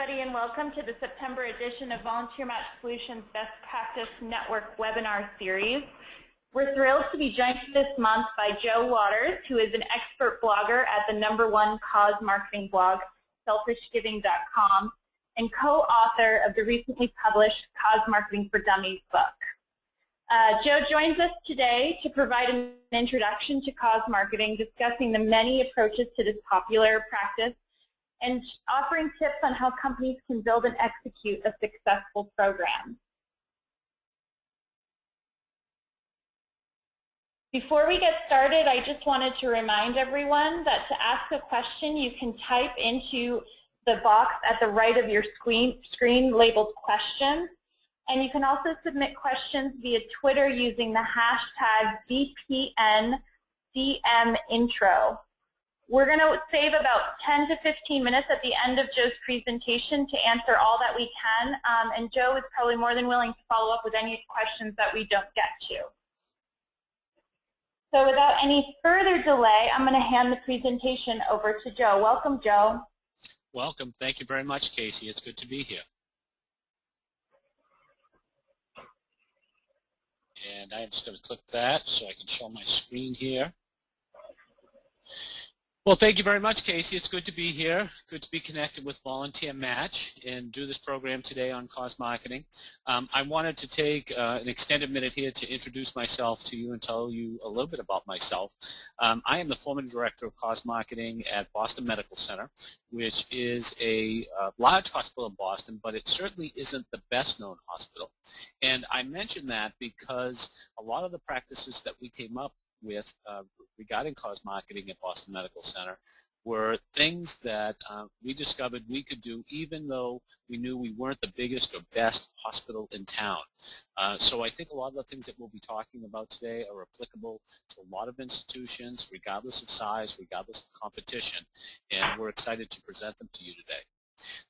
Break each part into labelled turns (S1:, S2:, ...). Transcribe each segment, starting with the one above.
S1: everybody, and welcome to the September edition of VolunteerMatch Solutions Best Practice Network webinar series. We're thrilled to be joined this month by Joe Waters, who is an expert blogger at the #1 cause marketing blog, selfishgiving.com, and co-author of the recently published Cause Marketing for Dummies book. Joe joins us today to provide an introduction to cause marketing, discussing the many approaches to this popular practice, and offering tips on how companies can build and execute a successful program. Before we get started, I just wanted to remind everyone that to ask a question, you can type into the box at the right of your screen labeled questions. And you can also submit questions via Twitter using the hashtag BPNDMintro. We're going to save about 10 to 15 minutes at the end of Joe's presentation to answer all that we can, and Joe is probably more than willing to follow up with any questions that we don't get to. So without any further delay, I'm going to hand the presentation over to Joe. Welcome, Joe.
S2: Welcome. Thank you very much, Casey. It's good to be here. And I'm just going to click that so I can show my screen here. Well, thank you very much, Casey. It's good to be here. Good to be connected with VolunteerMatch and do this program today on cause marketing. I wanted to take an extended minute here to introduce myself to you and tell you a little bit about myself. I am the former director of cause marketing at Boston Medical Center, which is a large hospital in Boston, but it certainly isn't the best known hospital. And I mention that because a lot of the practices that we came up with regarding cause marketing at Boston Medical Center were things that we discovered we could do even though we knew we weren't the biggest or best hospital in town. So I think a lot of the things that we'll be talking about today are applicable to a lot of institutions, regardless of size, regardless of competition, and we're excited to present them to you today.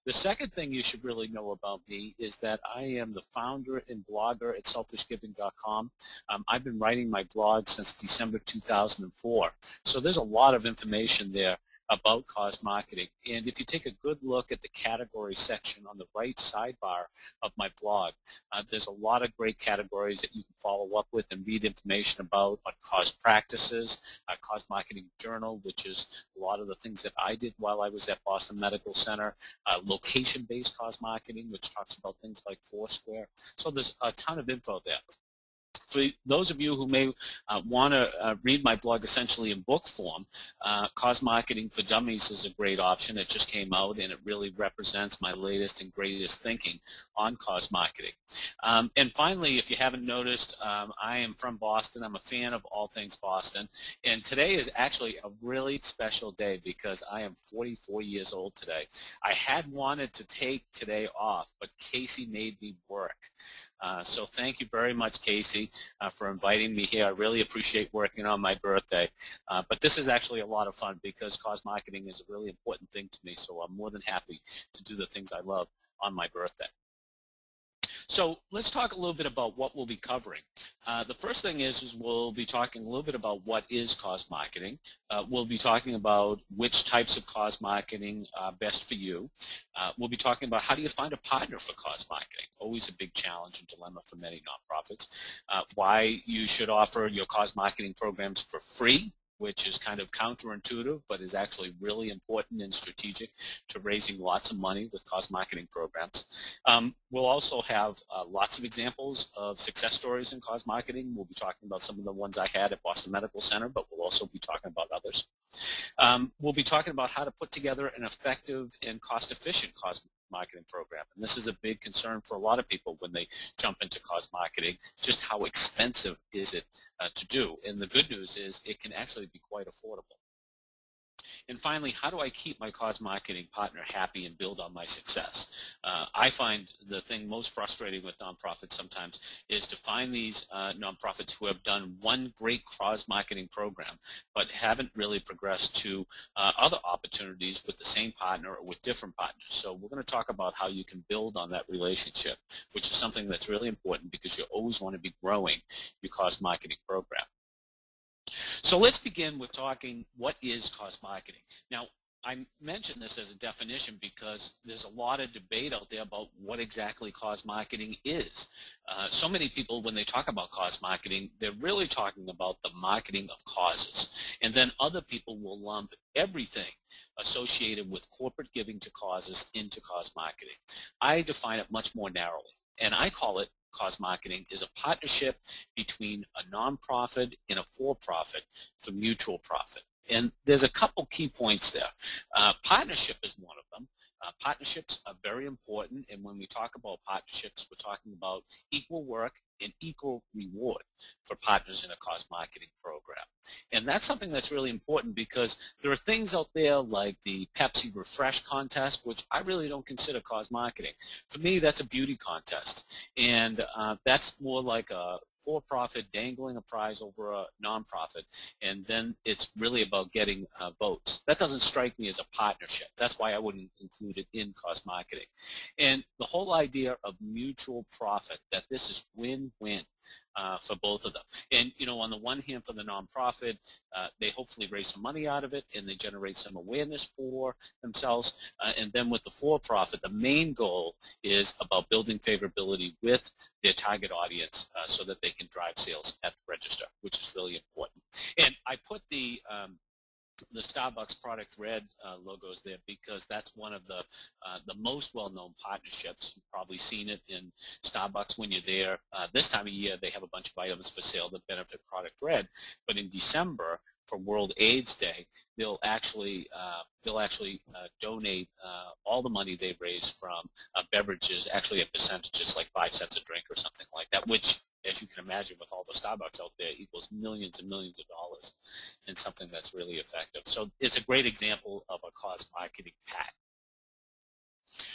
S2: The second thing you should really know about me is that I am the founder and blogger at selfishgiving.com. I've been writing my blog since December 2004, so there's a lot of information there about cause marketing. And if you take a good look at the category section on the right sidebar of my blog, there's a lot of great categories that you can follow up with and read information about on cause practices, cause marketing journal, which is a lot of the things that I did while I was at Boston Medical Center, location-based cause marketing, which talks about things like Foursquare. So there's a ton of info there. For those of you who may want to read my blog essentially in book form, Cause Marketing for Dummies is a great option. It just came out, and it really represents my latest and greatest thinking on cause marketing. And finally, if you haven't noticed, I am from Boston. I'm a fan of all things Boston. And today is actually a really special day because I am 44 years old today. I had wanted to take today off, but Casey made me work. So thank you very much, Casey, for inviting me here. I really appreciate working on my birthday. But this is actually a lot of fun because cause marketing is a really important thing to me, so I'm more than happy to do the things I love on my birthday. So let's talk a little bit about what we'll be covering. The first thing is we'll be talking a little bit about what is cause marketing. We'll be talking about which types of cause marketing are best for you. We'll be talking about how do you find a partner for cause marketing, always a big challenge and dilemma for many nonprofits. Why you should offer your cause marketing programs for free, which is kind of counterintuitive, but is actually really important and strategic to raising lots of money with cause marketing programs. We'll also have lots of examples of success stories in cause marketing. We'll be talking about some of the ones I had at Boston Medical Center, but we'll also be talking about others. We'll be talking about how to put together an effective and cost-efficient cause marketing program. And this is a big concern for a lot of people when they jump into cause marketing, just how expensive is it to do. And the good news is it can actually be quite affordable. And finally, how do I keep my cause marketing partner happy and build on my success? I find the thing most frustrating with nonprofits sometimes is to find these nonprofits who have done one great cause marketing program but haven't really progressed to other opportunities with the same partner or with different partners. So we're going to talk about how you can build on that relationship, which is something that's really important because you always want to be growing your cause marketing program. So let's begin with talking what is cause marketing. Now, I mention this as a definition because there's a lot of debate out there about what exactly cause marketing is. So many people, when they talk about cause marketing, they're really talking about the marketing of causes. And then other people will lump everything associated with corporate giving to causes into cause marketing. I define it much more narrowly, and I call it cause marketing is a partnership between a nonprofit and a for-profit for mutual profit. And there's a couple key points there. Partnership is one of them. Partnerships are very important, and when we talk about partnerships, we're talking about equal work and equal reward for partners in a cause marketing program. And that's something that's really important because there are things out there like the Pepsi Refresh contest, which I really don't consider cause marketing. For me, that's a beauty contest, and that's more like a for-profit dangling a prize over a nonprofit, and then it's really about getting votes. That doesn't strike me as a partnership. That's why I wouldn't include it in cause marketing. And the whole idea of mutual profit, that this is win-win for both of them. And, you know, on the one hand, for the nonprofit, they hopefully raise some money out of it and they generate some awareness for themselves. And then with the for-profit, the main goal is about building favorability with their target audience so that they can drive sales at the register, which is really important. And I put the Starbucks Product Red logos there because that's one of the most well-known partnerships. You've probably seen it in Starbucks when you're there. This time of year, they have a bunch of items for sale that benefit Product Red. But in December, for World AIDS Day, they'll actually donate all the money they raise from beverages, actually at percentages like 5 cents a drink or something like that, which, as you can imagine, with all the Starbucks out there, equals millions and millions of dollars in something that's really effective. So it's a great example of a cause marketing pack.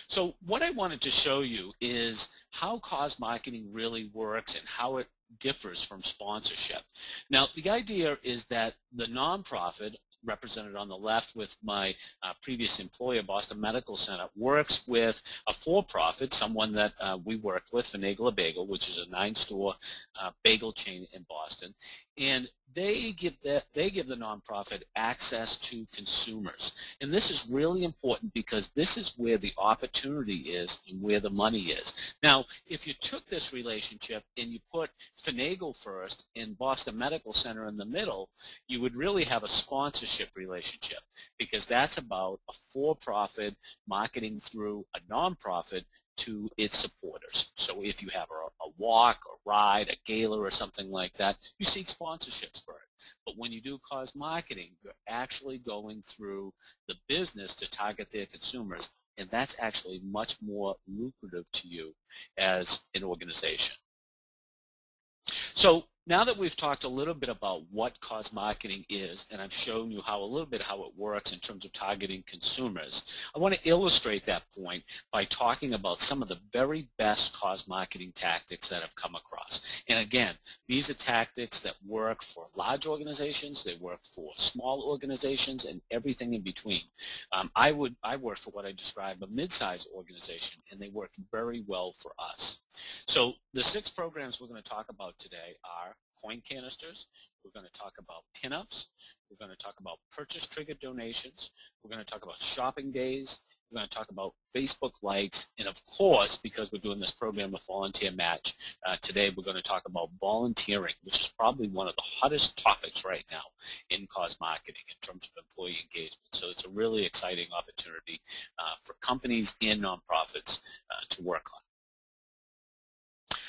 S2: So what I wanted to show you is how cause marketing really works and how it differs from sponsorship. Now, the idea is that the nonprofit, represented on the left with my previous employer, Boston Medical Center, works with a for-profit, someone that we worked with, Finagle Bagel, which is a 9-store bagel chain in Boston, and they give the nonprofit access to consumers. And this is really important because this is where the opportunity is and where the money is. Now, if you took this relationship and you put Finagle first and Boston Medical Center in the middle, you would really have a sponsorship relationship because that's about a for-profit marketing through a nonprofit to its supporters. So if you have a walk, a ride, a gala, or something like that, you seek sponsorships for it. But when you do cause marketing, you're actually going through the business to target their consumers, and that's actually much more lucrative to you as an organization. So now that we've talked a little bit about what cause marketing is, and I've shown you a little bit how it works in terms of targeting consumers, I want to illustrate that point by talking about some of the very best cause marketing tactics that I've come across. And again, these are tactics that work for large organizations, they work for small organizations, and everything in between. I work for what I describe a mid-sized organization, and they work very well for us. So the 6 programs we're going to talk about today are coin canisters, we're going to talk about pinups, we're going to talk about purchase triggered donations, we're going to talk about shopping days, we're going to talk about Facebook likes, and of course, because we're doing this program with VolunteerMatch, today we're going to talk about volunteering, which is probably one of the hottest topics right now in cause marketing in terms of employee engagement. So it's a really exciting opportunity for companies and nonprofits to work on.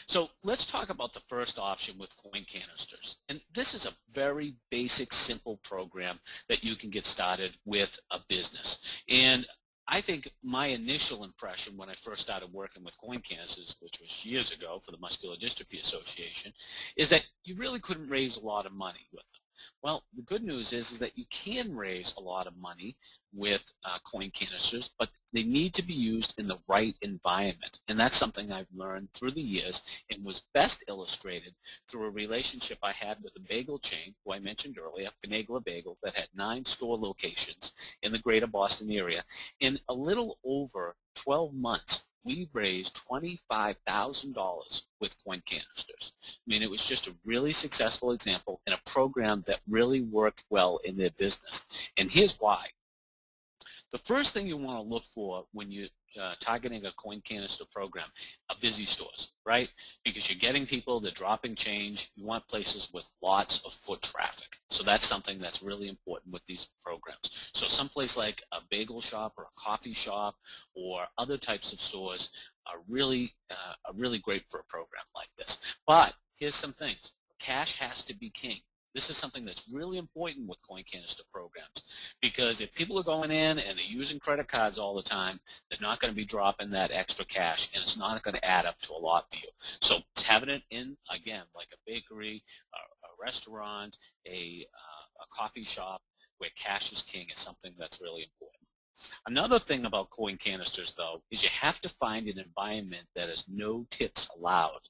S2: So let's talk about the first option with coin canisters. And this is a very basic, simple program that you can get started with a business. And I think my initial impression when I first started working with coin canisters, which was years ago for the Muscular Dystrophy Association, is that you really couldn't raise a lot of money with them. Well, the good news is that you can raise a lot of money with coin canisters, but they need to be used in the right environment. And that's something I've learned through the years and was best illustrated through a relationship I had with a bagel chain, who I mentioned earlier, Finagle Bagel, that had 9 store locations in the greater Boston area. In a little over 12 months, we raised $25,000 with coin canisters. I mean, it was just a really successful example and a program that really worked well in their business. And here's why. The first thing you want to look for when you're targeting a coin canister program are busy stores, right? Because you're getting people, they're dropping change. You want places with lots of foot traffic. So that's something that's really important with these programs. So someplace like a bagel shop or a coffee shop or other types of stores are really great for a program like this. But here's some things. Cash has to be king. This is something that's really important with coin canister programs, because if people are going in and they're using credit cards all the time, they're not going to be dropping that extra cash, and it's not going to add up to a lot for you. So having it in, again, like a bakery, a restaurant, a coffee shop where cash is king is something that's really important. Another thing about coin canisters, though, is you have to find an environment that has no tips allowed.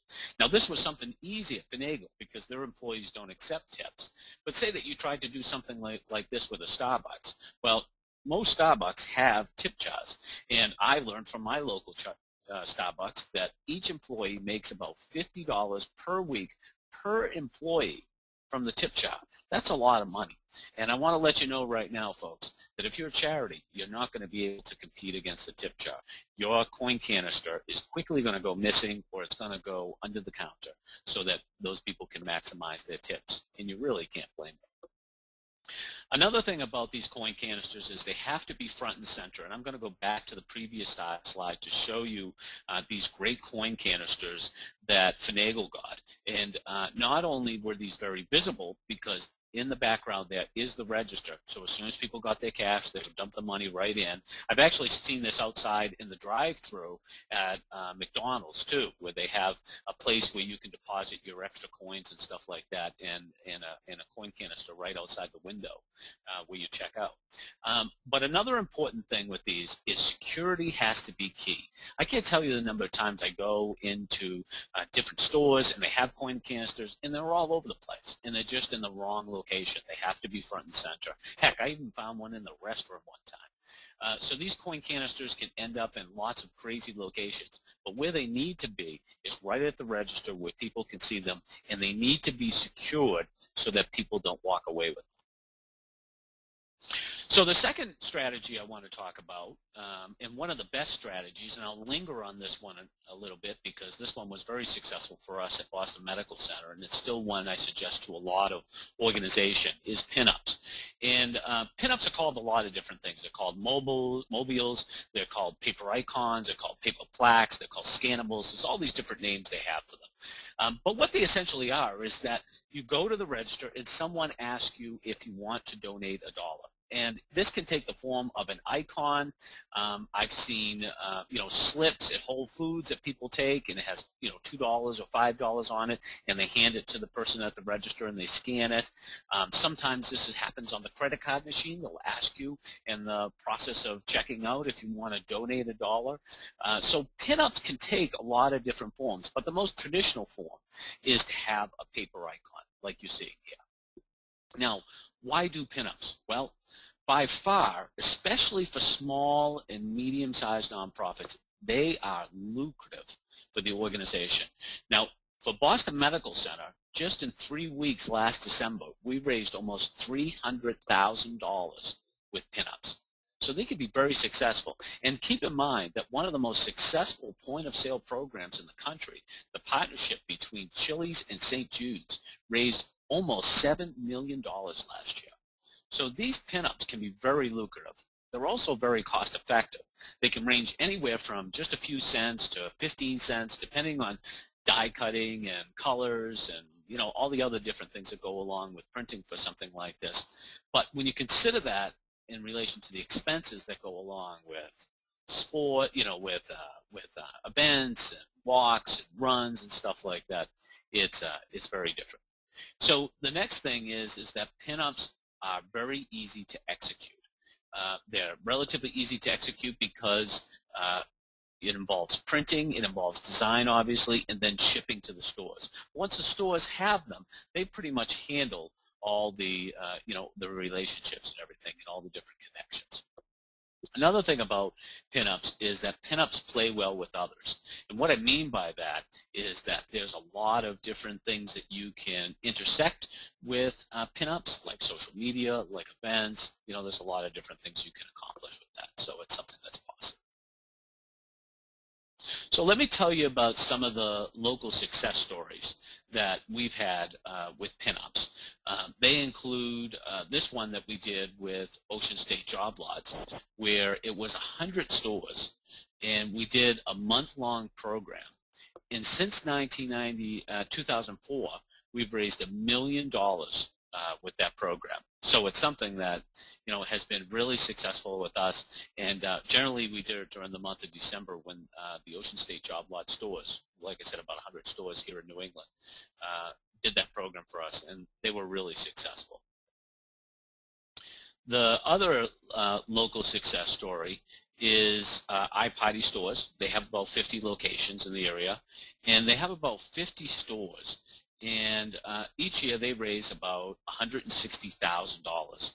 S2: Now, this was something easy at Finagle because their employees don't accept tips. But say that you tried to do something like this with a Starbucks. Well, most Starbucks have tip jars, and I learned from my local Starbucks that each employee makes about $50 per week per employee from the tip jar. That's a lot of money. And I want to let you know right now, folks, that if you're a charity, you're not going to be able to compete against the tip jar. Your coin canister is quickly going to go missing, or it's going to go under the counter so that those people can maximize their tips. And you really can't blame them. Another thing about these coin canisters is they have to be front and center, and I'm going to go back to the previous slide to show you these great coin canisters that Finagle got. And not only were these very visible, because in the background there is the register. So as soon as people got their cash, they would dump the money right in. I've actually seen this outside in the drive-thru at McDonald's too, where they have a place where you can deposit your extra coins and stuff like that in a coin canister right outside the window where you check out. But another important thing with these is security has to be key. I can't tell you the number of times I go into different stores and they have coin canisters and they're all over the place and they're just in the wrong location. They have to be front and center. Heck, I even found one in the restroom one time. So these coin canisters can end up in lots of crazy locations, but where they need to be is right at the register where people can see them, and they need to be secured so that people don't walk away with them. So the second strategy I want to talk about, and one of the best strategies, and I'll linger on this one a little bit because this one was very successful for us at Boston Medical Center, and it's still one I suggest to a lot of organization, is pinups. And pinups are called a lot of different things. They're called mobiles, they're called paper icons, they're called paper plaques, they're called scannables. There's all these different names they have for them. But what they essentially are is that you go to the register and someone asks you if you want to donate $1. And this can take the form of an icon. I've seen, slips at Whole Foods that people take, and it has, $2 or $5 on it, and they hand it to the person at the register and they scan it. Sometimes this happens on the credit card machine. They'll ask you in the process of checking out if you want to donate $1. So pinups can take a lot of different forms, but the most traditional form is to have a paper icon like you see here. Now, why do pinups? Well, by far, especially for small and medium-sized nonprofits, they are lucrative for the organization. Now, for Boston Medical Center, just in 3 weeks last December, we raised almost $300,000 with pinups. So they can be very successful. And keep in mind that one of the most successful point-of-sale programs in the country, the partnership between Chili's and St. Jude's, raised almost $7 million last year. So these pinups can be very lucrative. They're also very cost effective. They can range anywhere from just a few cents to 15 cents, depending on die cutting and colors and all the other different things that go along with printing for something like this. But when you consider that in relation to the expenses that go along with sport, with events and walks and runs and stuff like that, it's very different. So the next thing is that pinups are very easy to execute. They're relatively easy to execute because it involves printing, it involves design, obviously, and then shipping to the stores. Once the stores have them, they pretty much handle all the, the relationships and everything and all the different connections. Another thing about pinups is that pinups play well with others. And what I mean by that is that there's a lot of different things that you can intersect with pinups, like social media, like events. You know, there's a lot of different things you can accomplish with that. So it's something that's possible. So let me tell you about some of the local success stories that we've had with pinups. They include this one that we did with Ocean State Job Lots, where it was 100 stores, and we did a month-long program. And since 2004, we've raised $1 million with that program. So it's something that, you know, has been really successful with us, and generally we did it during the month of December when the Ocean State Job Lot stores, like I said, about 100 stores here in New England, did that program for us, and they were really successful. The other local success story is iPotty stores. They have about 50 locations in the area, and they have about 50 stores. And each year they raise about $160,000.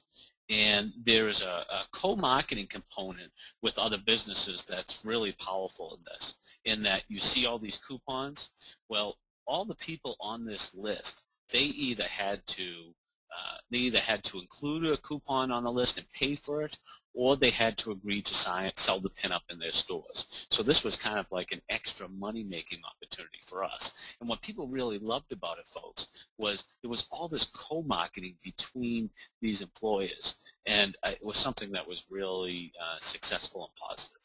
S2: And there is a co-marketing component with other businesses that's really powerful in this, in that you see all these coupons. Well, all the people on this list, they either had to include a coupon on the list and pay for it, or they had to agree to sell the pinup in their stores. So this was kind of like an extra money-making opportunity for us. And what people really loved about it, folks, was there was all this co-marketing between these employers, and it was something that was really successful and positive.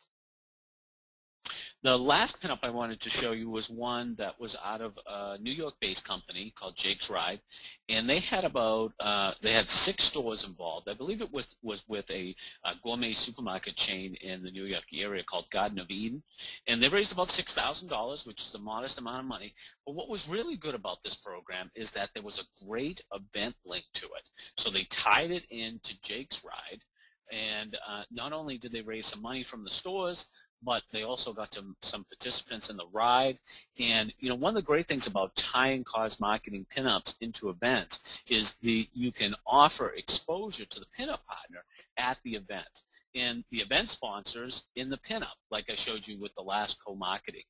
S2: The last pinup I wanted to show you was one that was out of a New York-based company called Jake's Ride, and they had about they had 6 stores involved. I believe it was with a gourmet supermarket chain in the New York area called Garden of Eden, and they raised about $6,000, which is a modest amount of money. But what was really good about this program is that there was a great event link to it. So they tied it into Jake's Ride, and not only did they raise some money from the stores, but they also got some participants in the ride. And you know, one of the great things about tying cause marketing pinups into events is you can offer exposure to the pinup partner at the event, and the event sponsors in the pinup, like I showed you with the last co-marketing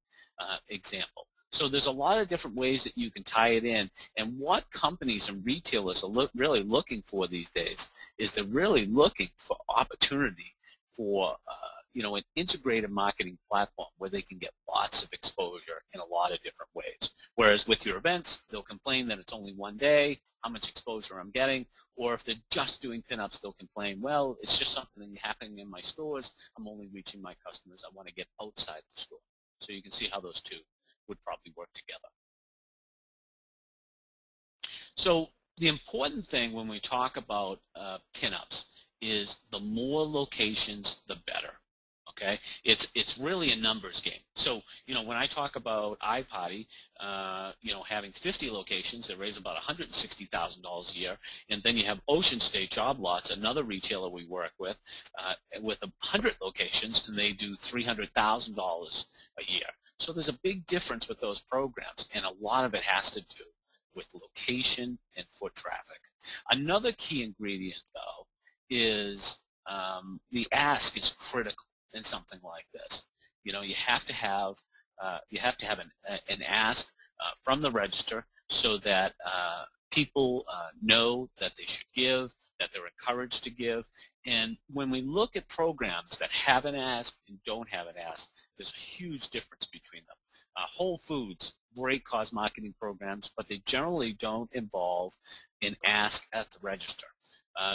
S2: example. So there's a lot of different ways that you can tie it in, and what companies and retailers are really looking for these days is they're really looking for opportunity for you know, an integrated marketing platform where they can get lots of exposure in a lot of different ways. Whereas with your events, they'll complain that it's only one day, how much exposure I'm getting, or if they're just doing pinups, they'll complain, well, it's just something happening in my stores, I'm only reaching my customers, I want to get outside the store. So you can see how those two would probably work together. So the important thing when we talk about pinups is the more locations, the better. Okay, it's really a numbers game. So you know, when I talk about iPotty, you know, having 50 locations that raise about $160,000 a year, and then you have Ocean State Job Lots, another retailer we work with 100 locations, and they do $300,000 a year. So there's a big difference with those programs, and a lot of it has to do with location and foot traffic. Another key ingredient, though, is the ask is critical in something like this. You know, you have to have an ask from the register so that people know that they should give, that they're encouraged to give. And when we look at programs that have an ask and don't have an ask, there's a huge difference between them. Whole Foods, great cause marketing programs, but they generally don't involve an ask at the register.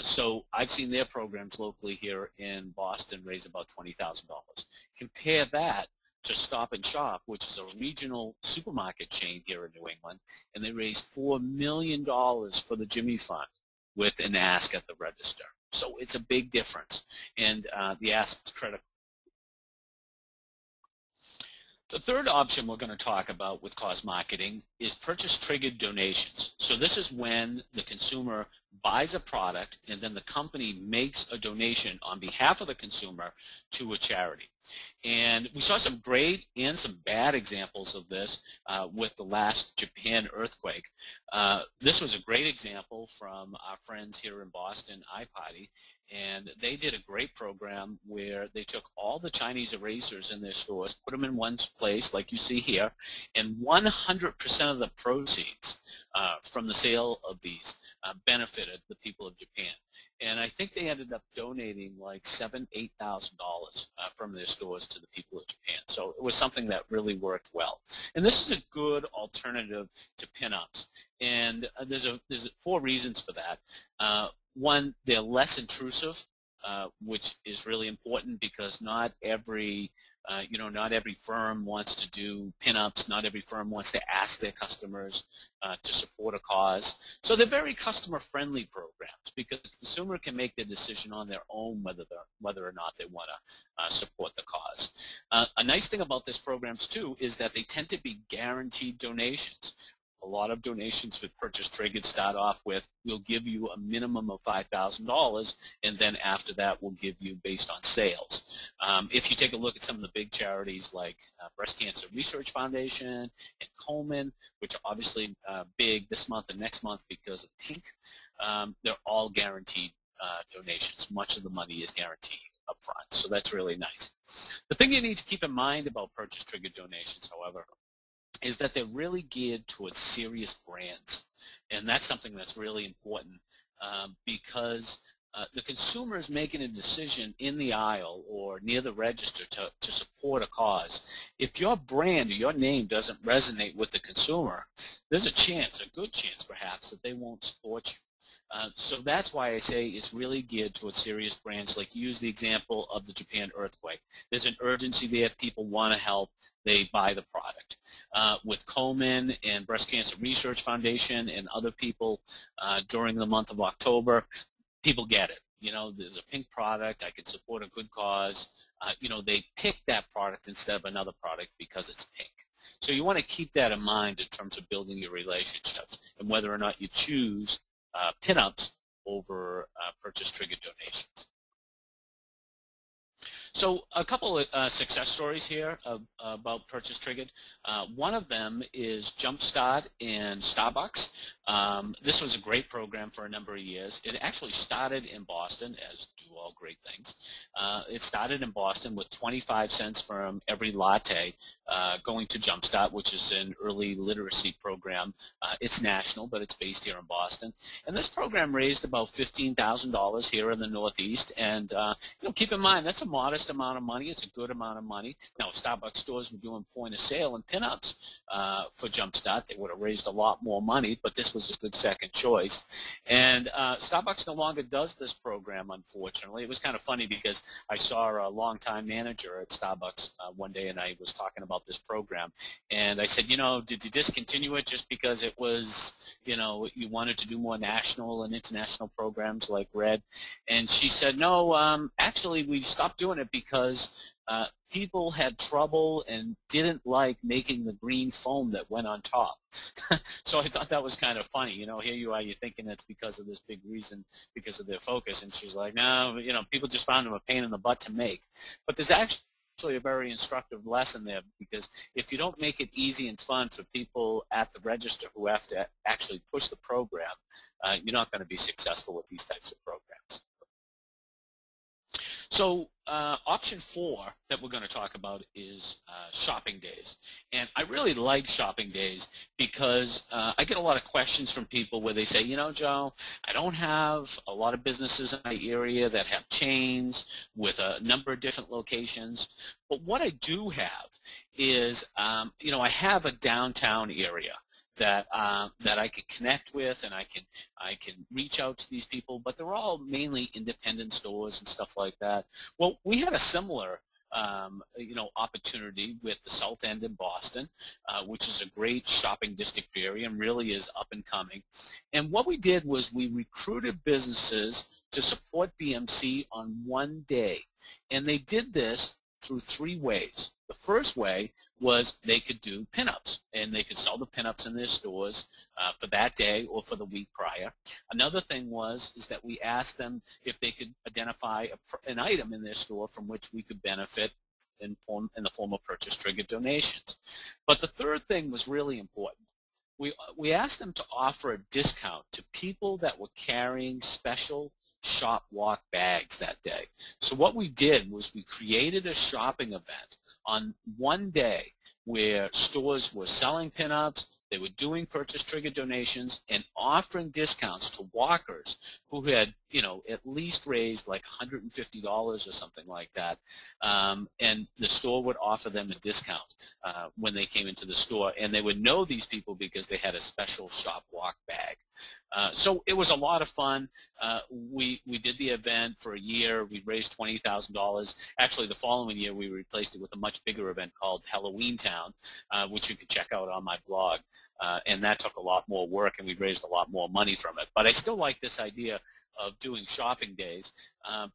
S2: So I've seen their programs locally here in Boston raise about $20,000. Compare that to Stop and Shop, which is a regional supermarket chain here in New England, and they raised $4 million for the Jimmy Fund with an ask at the register. So it's a big difference, and the ask is critical. The third option we're going to talk about with cause marketing is purchase-triggered donations. So this is when the consumer buys a product, and then the company makes a donation on behalf of the consumer to a charity. And we saw some great and some bad examples of this with the last Japan earthquake. This was a great example from our friends here in Boston, iPotty, and they did a great program where they took all the Chinese erasers in their stores, put them in one place like you see here, and 100% of the proceeds from the sale of these benefited the people of Japan. And I think they ended up donating like $8,000 from their stores to the people of Japan. So it was something that really worked well. And this is a good alternative to Pinups. And there's 4 reasons for that. One, they're less intrusive, which is really important because not every firm wants to do pinups. Not every firm wants to ask their customers to support a cause. So they're very customer-friendly programs because the consumer can make their decision on their own whether or not they want to support the cause. A nice thing about this programs too is that they tend to be guaranteed donations. A lot of donations with Purchase Triggered start off with, we'll give you a minimum of $5,000, and then after that we'll give you based on sales. If you take a look at some of the big charities like Breast Cancer Research Foundation and Komen, which are obviously big this month and next month because of Pink, they're all guaranteed donations. Much of the money is guaranteed up front, so that's really nice. The thing you need to keep in mind about Purchase Triggered donations, however, is that they're really geared towards serious brands. And that's something that's really important because the consumer is making a decision in the aisle or near the register to support a cause. If your brand or your name doesn't resonate with the consumer, there's a chance, a good chance perhaps, that they won't support you. So that's why I say it's really geared towards serious brands. Like use the example of the Japan earthquake. There's an urgency there. People want to help. They buy the product. With Komen and Breast Cancer Research Foundation and other people during the month of October, people get it. You know, there's a pink product. I can support a good cause. You know, they pick that product instead of another product because it's pink. So you want to keep that in mind in terms of building your relationships and whether or not you choose pinups over Purchase Triggered donations. So a couple of success stories here about Purchase Triggered. One of them is Jumpstart and Starbucks. This was a great program for a number of years. It actually started in Boston, as do all great things. It started in Boston with 25 cents from every latte going to Jumpstart, which is an early literacy program. It's national, but it's based here in Boston. And this program raised about $15,000 here in the Northeast. And you know, keep in mind, that's a modest amount of money. It's a good amount of money. Now, if Starbucks stores were doing point of sale and pinups for Jumpstart, they would have raised a lot more money, but this was a good second choice. And Starbucks no longer does this program, unfortunately. It was kind of funny because I saw a longtime manager at Starbucks one day, and I was talking about this program. And I said, you know, did you discontinue it just because it was, you know, you wanted to do more national and international programs like Red? And she said, no, actually we stopped doing it because people had trouble and didn't like making the green foam that went on top. So I thought that was kind of funny. You know, here you are, you're thinking it's because of this big reason, because of their focus. And she's like, no, you know, people just found them a pain in the butt to make. But there's actually a very instructive lesson there, because if you don't make it easy and fun for people at the register who have to actually push the program, you're not going to be successful with these types of programs. So option 4 that we're going to talk about is shopping days. And I really like shopping days because I get a lot of questions from people where they say, you know, Joe, I don't have a lot of businesses in my area that have chains with a number of different locations. But what I do have is, you know, I have a downtown area that I can connect with, and I can reach out to these people, but they're all mainly independent stores and stuff like that. Well, we had a similar you know, opportunity with the South End in Boston, which is a great shopping district area and really is up and coming. And what we did was we recruited businesses to support BMC on one day, and they did this through 3 ways. The first way was they could do pinups, and they could sell the pinups in their stores for that day or for the week prior. Another thing is that we asked them if they could identify an item in their store from which we could benefit in the form of purchase trigger donations. But the third thing was really important. We asked them to offer a discount to people that were carrying special shop walk bags that day. So what we did was we created a shopping event on one day where stores were selling pinups, they were doing purchase trigger donations, and offering discounts to walkers who had, at least raised like $150 or something like that. And the store would offer them a discount when they came into the store, and they would know these people because they had a special shop walk bag. So it was a lot of fun. We did the event for a year. We raised $20,000. Actually, the following year, we replaced it with a much bigger event called Halloween Town, which you can check out on my blog. And that took a lot more work, and we raised a lot more money from it. But I still like this idea of doing shopping days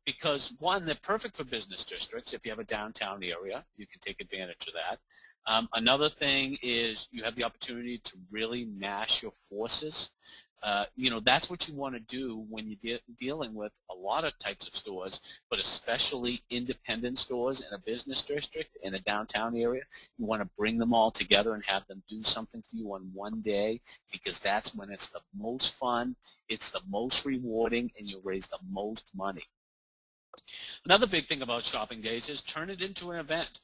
S2: because, one, they're perfect for business districts. If you have a downtown area, you can take advantage of that. Another thing is you have the opportunity to really mash your forces. That's what you want to do when you're dealing with a lot of types of stores, but especially independent stores in a business district in a downtown area. You want to bring them all together and have them do something for you on one day, because that's when it's the most fun, it's the most rewarding, and you'll raise the most money. Another big thing about shopping days is turn it into an event.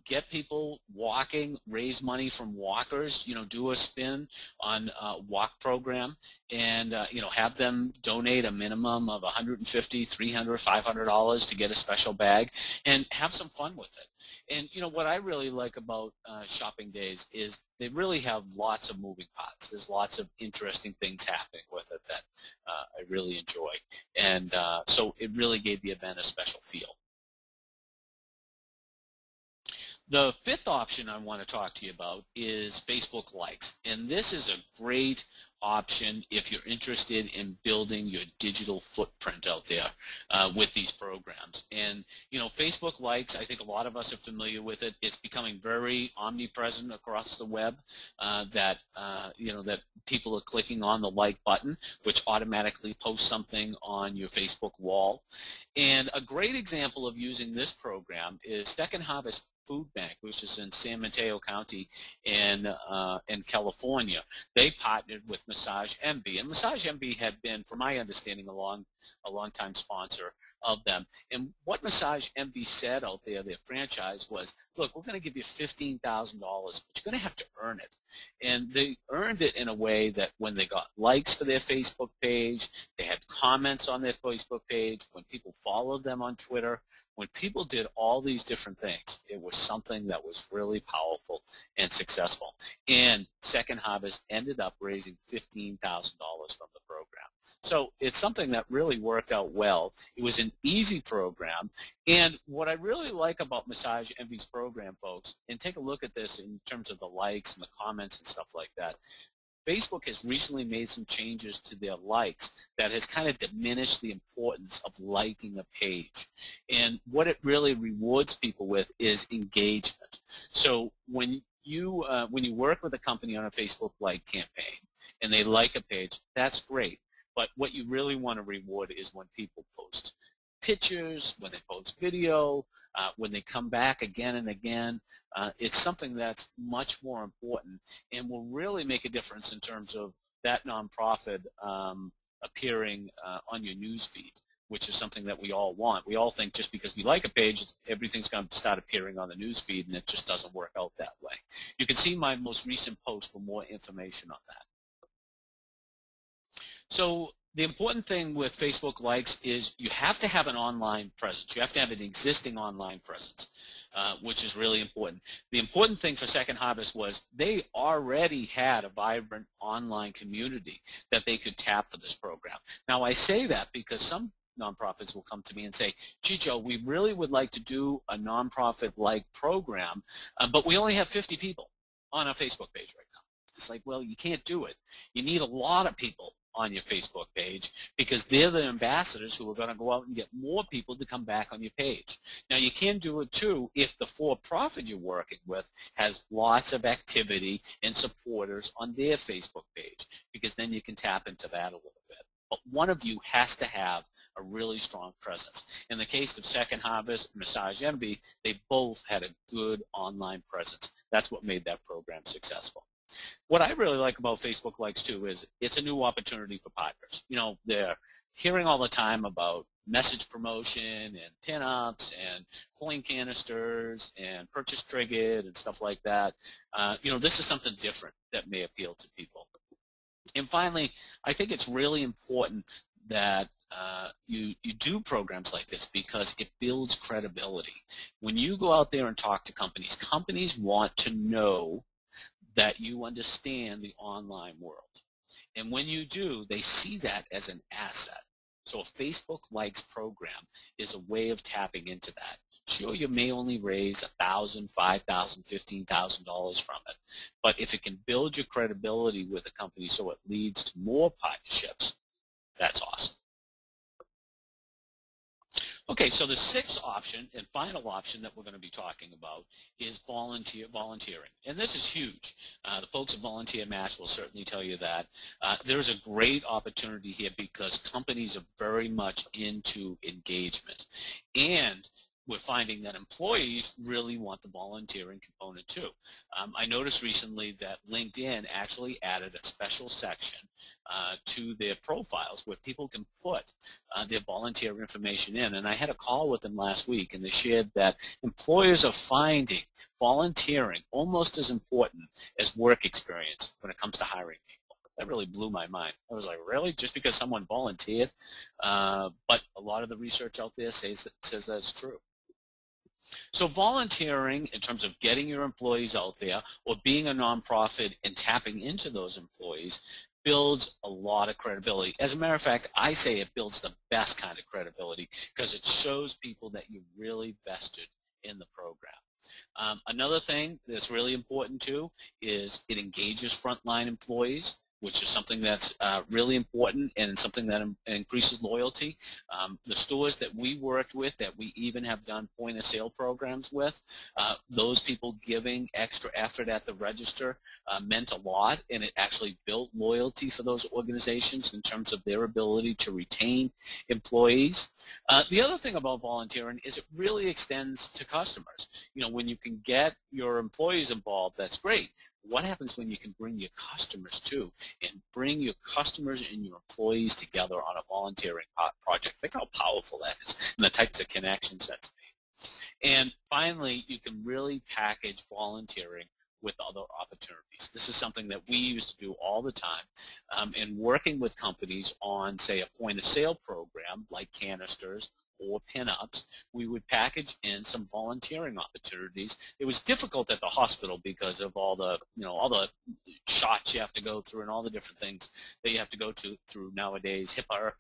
S2: Get people walking, raise money from walkers, do a spin on a walk program, and, have them donate a minimum of $150, $300, $500 to get a special bag, and have some fun with it. And, what I really like about shopping days is they really have lots of moving parts. There's lots of interesting things happening with it that I really enjoy. And so it really gave the event a special feel. The fifth option I want to talk to you about is Facebook likes. And this is a great option if you're interested in building your digital footprint out there with these programs. And Facebook likes, I think a lot of us are familiar with it. It's becoming very omnipresent across the web, that people are clicking on the like button, which automatically posts something on your Facebook wall. And a great example of using this program is Second Harvest Food Bank, which is in San Mateo County in California. They partnered with Massage Envy, and Massage Envy had been, from my understanding, a long time sponsor of them. And what Massage Envy said out there, their franchise, was, look, we're going to give you $15,000, but you're going to have to earn it. And they earned it in a way that when they got likes to their Facebook page, they had comments on their Facebook page, when people followed them on Twitter, when people did all these different things, it was something that was really powerful and successful. And Second Harvest ended up raising $15,000 from the program. So it's something that really worked out well. It was an easy program. And what I really like about Massage Envy's program, folks, and take a look at this in terms of the likes and the comments and stuff like that, Facebook has recently made some changes to their likes that has kind of diminished the importance of liking a page. And what it really rewards people with is engagement. So when you work with a company on a Facebook like campaign and they like a page, that's great. But what you really want to reward is when people post pictures, when they post video, when they come back again and again. It's something that's much more important and will really make a difference in terms of that nonprofit appearing on your news feed, which is something that we all want. We all think just because we like a page, everything's going to start appearing on the news feed, and it just doesn't work out that way. You can see my most recent post for more information on that. So the important thing with Facebook likes is you have to have an online presence. You have to have an existing online presence, which is really important. The important thing for Second Harvest was they already had a vibrant online community that they could tap for this program. Now, I say that because some nonprofits will come to me and say, gee, Joe, we really would like to do a nonprofit-like program, but we only have 50 people on our Facebook page right now. It's like, well, you can't do it. You need a lot of people on your Facebook page because they're the ambassadors who are going to go out and get more people to come back on your page. Now, you can do it too if the for-profit you're working with has lots of activity and supporters on their Facebook page, because then you can tap into that a little bit. But one of you has to have a really strong presence. In the case of Second Harvest and Massage Envy, they both had a good online presence. That's what made that program successful. What I really like about Facebook Likes too is it's a new opportunity for partners. You know, they're hearing all the time about message promotion and pinups and coin canisters and purchase triggered and stuff like that. You know, this is something different that may appeal to people. And finally, I think it's really important that you do programs like this because it builds credibility. When you go out there and talk to companies, companies want to know that you understand the online world. And when you do, they see that as an asset. So a Facebook Likes program is a way of tapping into that. Sure, you may only raise $1,000, $5,000, $15,000 from it, but if it can build your credibility with a company so it leads to more partnerships, that's awesome. Okay, so the sixth option and final option that we're going to be talking about is volunteering. And this is huge. The folks at VolunteerMatch will certainly tell you that. There's a great opportunity here because companies are very much into engagement. And we're finding that employees really want the volunteering component too. I noticed recently that LinkedIn actually added a special section to their profiles where people can put their volunteer information in. And I had a call with them last week, and they shared that employers are finding volunteering almost as important as work experience when it comes to hiring people. That really blew my mind. I was like, really? Just because someone volunteered? But a lot of the research out there says that's true. So volunteering in terms of getting your employees out there or being a nonprofit and tapping into those employees builds a lot of credibility. As a matter of fact, I say it builds the best kind of credibility because it shows people that you're really vested in the program. Another thing that's really important too is it engages frontline employees, which is something that's really important and something that increases loyalty. The stores that we worked with, that we even have done point-of-sale programs with, those people giving extra effort at the register meant a lot, and it actually built loyalty for those organizations in terms of their ability to retain employees. The other thing about volunteering is it really extends to customers. You know, when you can get your employees involved, that's great. What happens when you can bring your customers too, and bring your customers and your employees together on a volunteering project? Think how powerful that is and the types of connections that's made. And finally, you can really package volunteering with other opportunities. This is something that we used to do all the time. In working with companies on, say, a point-of-sale program like Canisters or Pinups, we would package in some volunteering opportunities. It was difficult at the hospital because of all the, all the shots you have to go through and all the different things that you have to go through nowadays, HIPAA,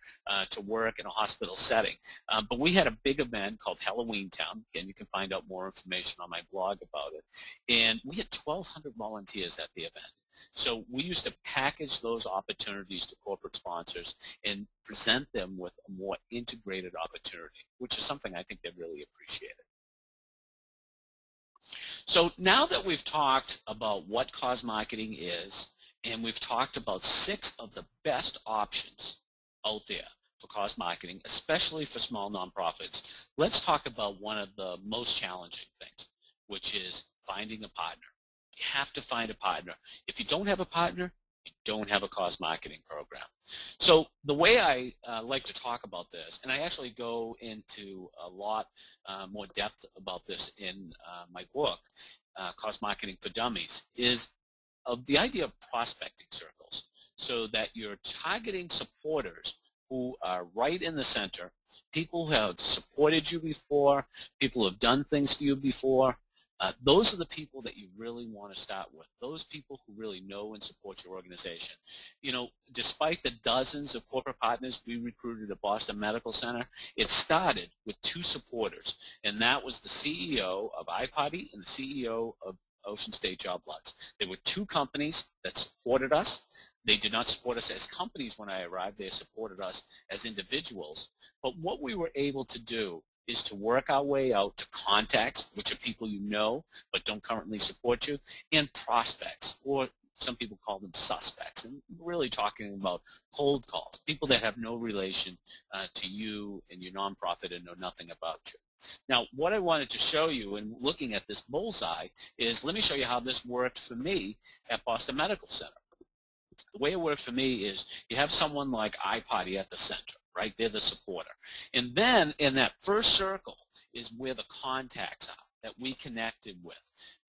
S2: to work in a hospital setting. But we had a big event called Halloween Town. Again, you can find out more information on my blog about it. And we had 1,200 volunteers at the event. So we used to package those opportunities to corporate sponsors and present them with a more integrated opportunity, which is something I think they really appreciated. So now that we've talked about what cause marketing is, and we've talked about 6 of the best options out there for cause marketing, especially for small nonprofits, let's talk about one of the most challenging things, which is finding a partner. You have to find a partner. If you don't have a partner, you don't have a cause marketing program. So the way I like to talk about this, and I actually go into a lot more depth about this in my book, Cause Marketing for Dummies, is of the idea of prospecting circles, so that you're targeting supporters who are right in the center, people who have supported you before, people who have done things for you before. Those are the people that you really want to start with, those people who really know and support your organization. You know, despite the dozens of corporate partners we recruited at Boston Medical Center, it started with 2 supporters, and that was the CEO of iPotty and the CEO of Ocean State Job Lots. There were 2 companies that supported us. They did not support us as companies when I arrived. They supported us as individuals. But what we were able to do is to work our way out to contacts, which are people you know but don't currently support you, and prospects, or some people call them suspects. And we're really talking about cold calls, people that have no relation to you and your nonprofit and know nothing about you. Now, what I wanted to show you in looking at this bullseye is, let me show you how this worked for me at Boston Medical Center. The way it worked for me is you have someone like iPotty at the center, right? They're the supporter. And then in that first circle is where the contacts are that we connected with.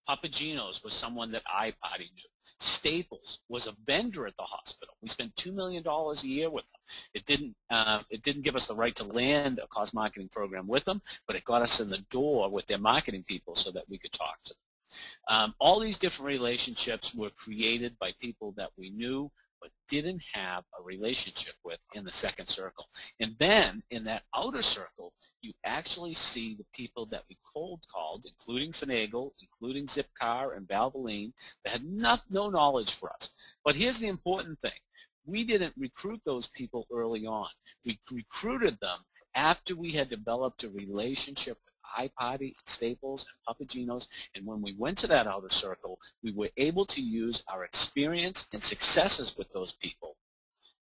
S2: Papagenos was someone that iPotty knew. Staples was a vendor at the hospital. We spent $2 million a year with them. It didn't give us the right to land a cost marketing program with them, but it got us in the door with their marketing people so that we could talk to them. All these different relationships were created by people that we knew but didn't have a relationship with in the second circle. And then in that outer circle, you actually see the people that we cold called, including Finagle, including Zipcar and Valvoline, that had no knowledge for us. But here's the important thing. We didn't recruit those people early on. We recruited them after we had developed a relationship with iPotty, Staples, and Papagenos, and when we went to that outer circle, we were able to use our experience and successes with those people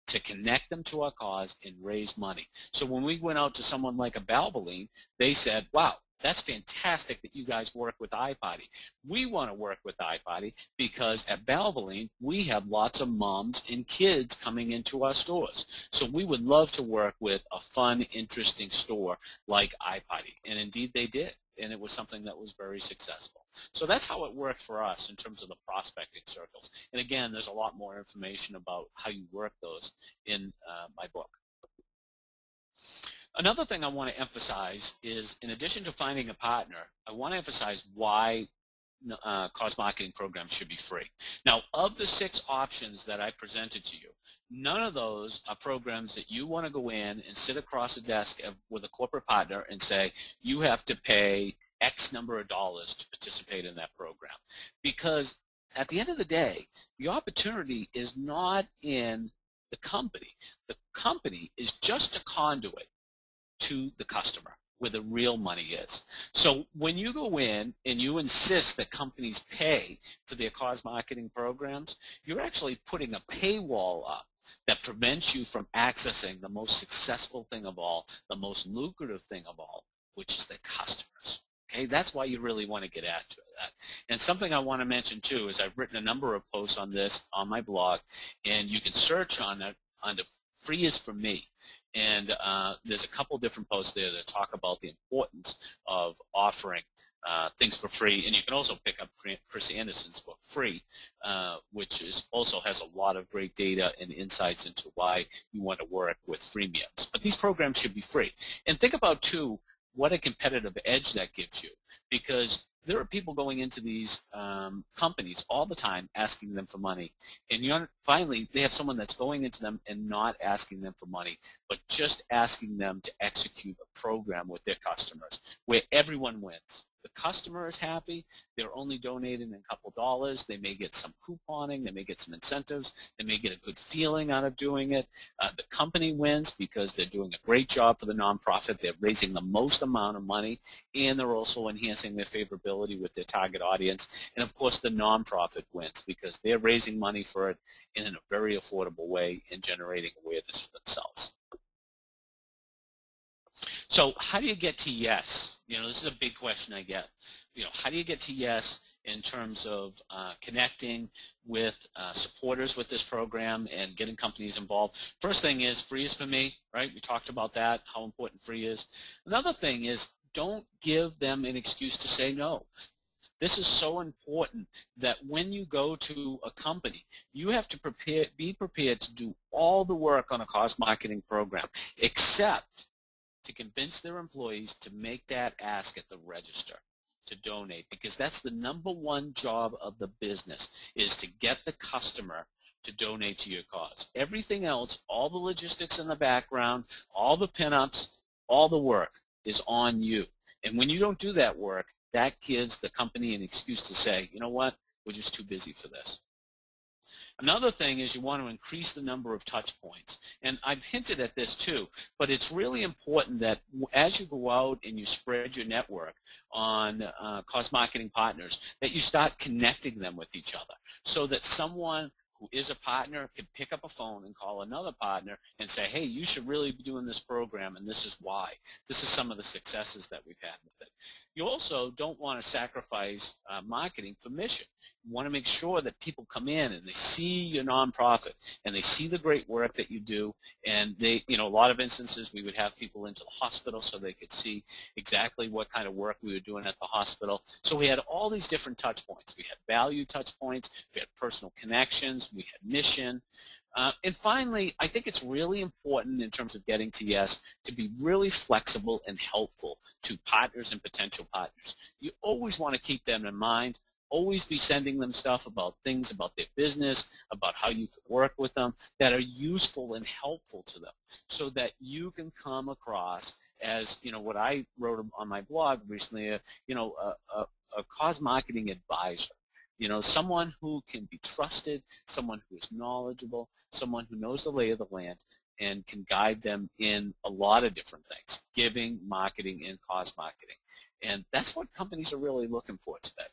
S2: to connect them to our cause and raise money. So when we went out to someone like a Valvoline, they said, wow, that's fantastic that you guys work with iPotty. We want to work with iPotty because at Valvoline, we have lots of moms and kids coming into our stores. So we would love to work with a fun, interesting store like iPotty. And indeed they did. And it was something that was very successful. So that's how it worked for us in terms of the prospecting circles. And again, there's a lot more information about how you work those in my book. Another thing I want to emphasize is, in addition to finding a partner, I want to emphasize why cost marketing programs should be free. Now, of the 6 options that I presented to you, none of those are programs that you want to go in and sit across a desk with a corporate partner and say, you have to pay X number of dollars to participate in that program. Because at the end of the day, the opportunity is not in the company. The company is just a conduit to the customer, where the real money is. So when you go in and you insist that companies pay for their cause marketing programs, you're actually putting a paywall up that prevents you from accessing the most successful thing of all, the most lucrative thing of all, which is the customers. Okay, that's why you really want to get at that. And something I want to mention too is I've written a number of posts on this on my blog, and you can search on it under Free is for Me. And there's a couple different posts there that talk about the importance of offering things for free. And you can also pick up Chris Anderson's book, Free, which also has a lot of great data and insights into why you want to work with freemiums. But these programs should be free. And think about, too, what a competitive edge that gives you. Because there are people going into these companies all the time asking them for money. And finally, they have someone that's going into them and not asking them for money, but just asking them to execute a program with their customers where everyone wins. The customer is happy. They're only donating a couple dollars. They may get some couponing. They may get some incentives. They may get a good feeling out of doing it. The company wins because they're doing a great job for the nonprofit. They're raising the most amount of money, and they're also enhancing their favorability with their target audience. And, of course, the nonprofit wins because they're raising money for it in a very affordable way and generating awareness for themselves. So how do you get to yes? This is a big question I get. How do you get to yes in terms of connecting with supporters with this program and getting companies involved? First thing is free is for me, right? We talked about that, how important free is. Another thing is don't give them an excuse to say no. This is so important that when you go to a company, you have to be prepared to do all the work on a cost marketing program, except to convince their employees to make that ask at the register to donate, because that's the #1 job of the business, is to get the customer to donate to your cause. Everything else, all the logistics in the background, all the pinups, all the work is on you. And when you don't do that work, that gives the company an excuse to say, you know what, we're just too busy for this. Another thing is you want to increase the number of touch points. And I've hinted at this too, but it's really important that as you go out and you spread your network on cause marketing partners, that you start connecting them with each other so that someone who is a partner can pick up a phone and call another partner and say, hey, you should really be doing this program, and this is why. This is some of the successes that we've had with it. You also don't want to sacrifice marketing for mission. You want to make sure that people come in and they see your nonprofit and they see the great work that you do, and they, a lot of instances we would have people into the hospital so they could see exactly what kind of work we were doing at the hospital. So we had all these different touch points. We had value touch points, we had personal connections, we had mission. And finally, I think it's really important in terms of getting to yes to be really flexible and helpful to partners and potential partners. You always want to keep them in mind. Always be sending them stuff about things about their business, about how you can work with them that are useful and helpful to them so that you can come across as, what I wrote on my blog recently, a cause marketing advisor. Someone who can be trusted, someone who is knowledgeable, someone who knows the lay of the land and can guide them in a lot of different things, giving, marketing, and cause marketing. And that's what companies are really looking for today.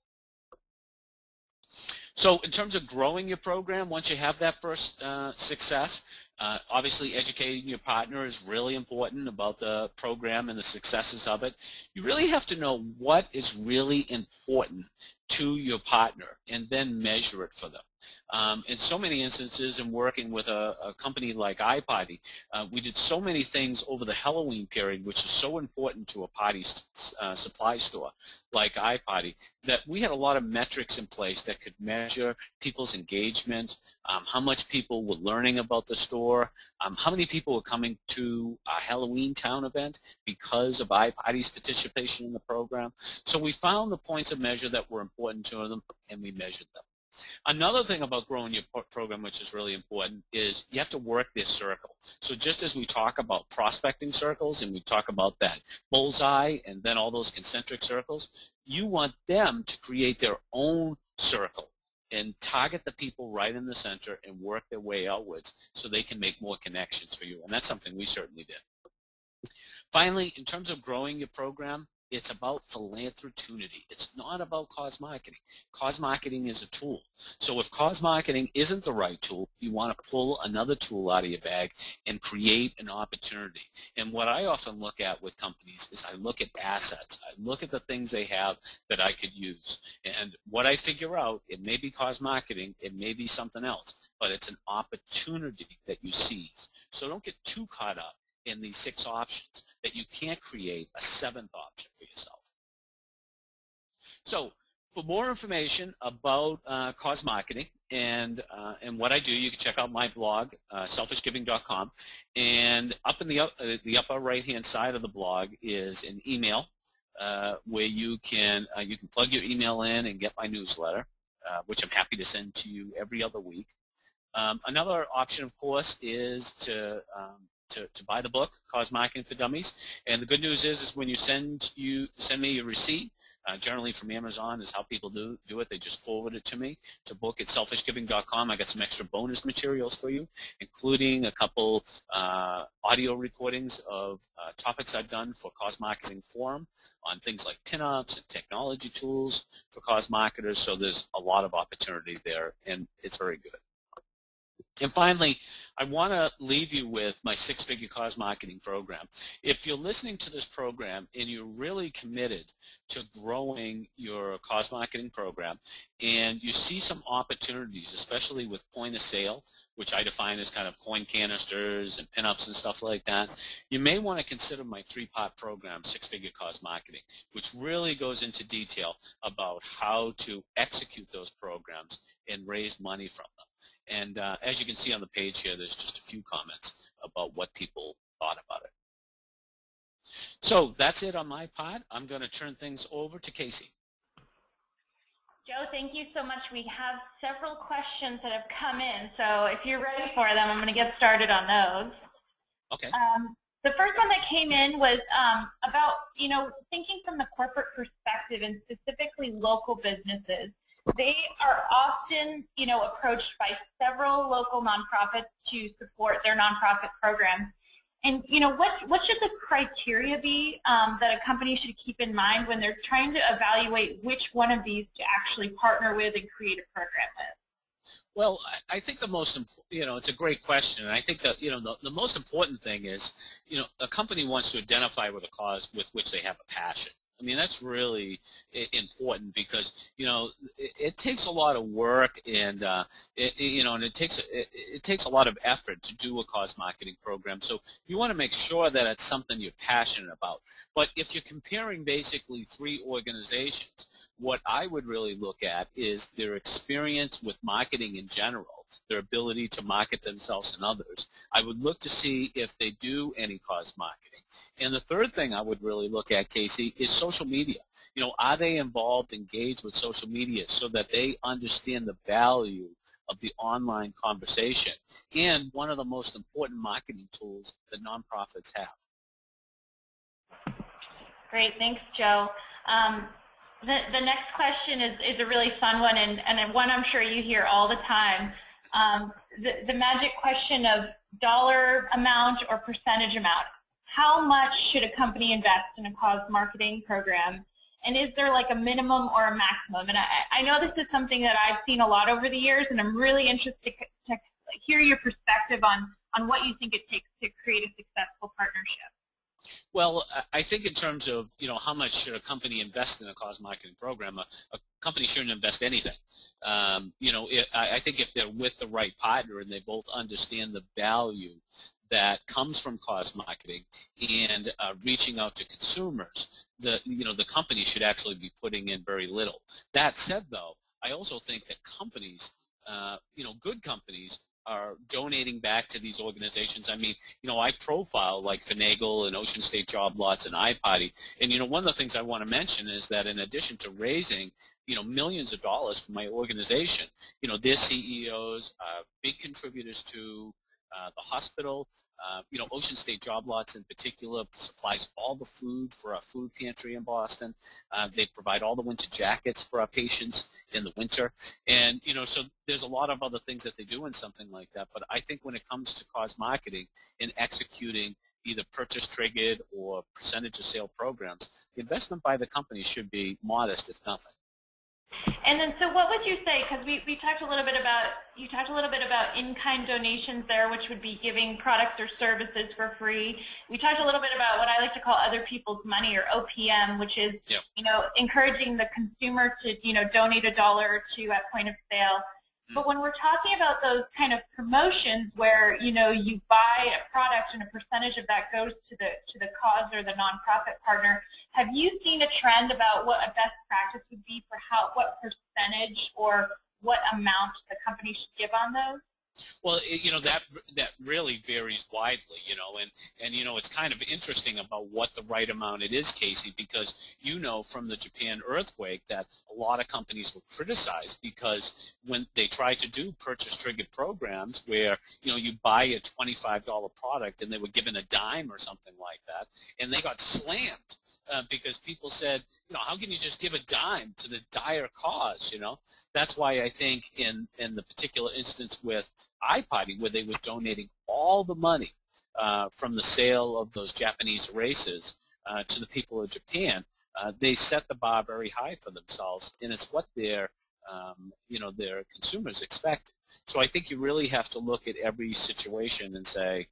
S2: So in terms of growing your program, once you have that first success, obviously educating your partner is really important about the program and the successes of it. You really have to know what is really important to your partner and then measure it for them. In so many instances in working with a company like iParty, we did so many things over the Halloween period, which is so important to a party supply store like iParty, that we had a lot of metrics in place that could measure people's engagement, how much people were learning about the store, how many people were coming to our Halloween Town event because of iParty's participation in the program. So we found the points of measure that were important to them, and we measured them. Another thing about growing your program, which is really important, is you have to work this circle. So just as we talk about prospecting circles and we talk about that bullseye and then all those concentric circles, you want them to create their own circle and target the people right in the center and work their way outwards so they can make more connections for you. And that's something we certainly did. Finally, in terms of growing your program, it's about philanthropy. It's not about cause marketing. Cause marketing is a tool. So if cause marketing isn't the right tool, you want to pull another tool out of your bag and create an opportunity. And what I often look at with companies is I look at assets. I look at the things they have that I could use. And what I figure out, it may be cause marketing, it may be something else, but it's an opportunity that you seize. So don't get too caught up in these 6 options that you can't create a 7th option for yourself. So for more information about cause marketing and what I do, you can check out my blog, selfishgiving.com. And up in the upper right-hand side of the blog is an email where you can plug your email in and get my newsletter, which I'm happy to send to you every other week. Another option, of course, is to buy the book, Cause Marketing for Dummies. And the good news is when you send me your receipt, generally from Amazon is how people do it. They just forward it to me to book at selfishgiving.com. I got some extra bonus materials for you, including a couple audio recordings of topics I've done for Cause Marketing Forum on things like Pinups and technology tools for cause marketers. So there's a lot of opportunity there, and it's very good. And finally, I want to leave you with my 6-figure cause marketing program. If you're listening to this program and you're really committed to growing your cause marketing program and you see some opportunities, especially with point of sale, which I define as kind of coin canisters and pinups and stuff like that, you may want to consider my 3-part program, 6-figure cause marketing, which really goes into detail about how to execute those programs and raise money from them. And as you can see on the page here, there's just a few comments about what people thought about it. So that's it on my part. I'm going to turn things over to Casey.
S1: Joe, thank you so much. We have several questions that have come in, so if you're ready for them, I'm going to get started on those.
S2: Okay.
S1: The first one that came in was about, thinking from the corporate perspective and specifically local businesses. They are often, approached by several local nonprofits to support their nonprofit programs. And, what should the criteria be that a company should keep in mind when they're trying to evaluate which one of these to actually partner with and create a program with?
S2: Well, I think the most, it's a great question, and I think that, the most important thing is, a company wants to identify with a cause with which they have a passion. I mean, that's really important because, it takes a lot of work and, and it takes a lot of effort to do a cause marketing program. So you want to make sure that it's something you're passionate about. But if you're comparing basically three organizations, what I would really look at is their experience with marketing in general, their ability to market themselves and others. I would look to see if they do any cause marketing. And the third thing I would really look at, Casey, is social media. Are they involved, engaged with social media so that they understand the value of the online conversation and one of the most important marketing tools that nonprofits have.
S1: Great, thanks, Joe. The next question is a really fun one, and one I'm sure you hear all the time. The magic question of dollar amount or percentage amount. How much should a company invest in a cause marketing program? And is there like a minimum or a maximum? And I know this is something that I've seen a lot over the years, and I'm really interested to hear your perspective on what you think it takes to create a successful partnership.
S2: Well, I think in terms of, how much should a company invest in a cause marketing program, a company shouldn't invest anything. I think if they're with the right partner and they both understand the value that comes from cause marketing and reaching out to consumers, the company should actually be putting in very little. That said, though, I also think that companies, good companies, are donating back to these organizations. I mean, I profile like Finagle and Ocean State Job Lots and iPotty, and one of the things I want to mention is that in addition to raising, millions of dollars for my organization, their CEOs are big contributors to the hospital. Ocean State Job Lots in particular supplies all the food for our food pantry in Boston. They provide all the winter jackets for our patients in the winter. And, so there's a lot of other things that they do in something like that. But I think when it comes to cause marketing and executing either purchase triggered or percentage of sale programs, the investment by the company should be modest, if nothing.
S1: And then, so what would you say? Because we talked a little bit about, you talked a little bit about in-kind donations there, which would be giving products or services for free. We talked a little bit about what I like to call other people's money, or OPM, which is,
S2: yep,
S1: encouraging the consumer to, donate $1 or $2 at point of sale. But when we're talking about those kind of promotions where, you buy a product and a percentage of that goes to the cause or the nonprofit partner, have you seen a trend about what a best practice would be for what percentage or what amount the company should give on those?
S2: Well, that really varies widely, and it's kind of interesting about what the right amount it is, Casey, because from the Japan earthquake that a lot of companies were criticized because when they tried to do purchase-triggered programs where, you buy a $25 product and they were given a dime or something like that, and they got slammed because people said, how can you just give a dime to the dire cause, That's why I think in the particular instance with iPotty, where they were donating all the money from the sale of those Japanese races to the people of Japan, they set the bar very high for themselves, and it's what their consumers expect. So I think you really have to look at every situation and say,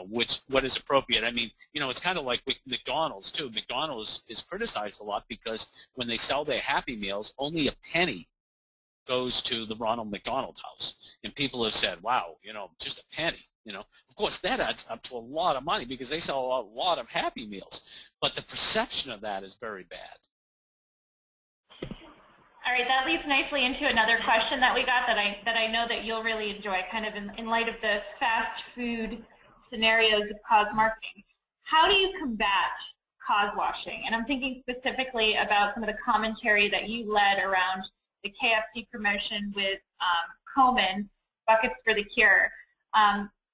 S2: what is appropriate. I mean, it's kind of like with McDonald's too. McDonald's is criticized a lot because when they sell their Happy Meals, only a penny goes to the Ronald McDonald House. And people have said, wow, just a penny. Of course, that adds up to a lot of money because they sell a lot of Happy Meals. But the perception of that is very bad.
S1: All right, that leads nicely into another question that we got that I know that you'll really enjoy, kind of in light of the fast food scenarios of cause marketing. How do you combat cause washing? And I'm thinking specifically about some of the commentary that you led around the KFC promotion with Komen, Buckets for the Cure.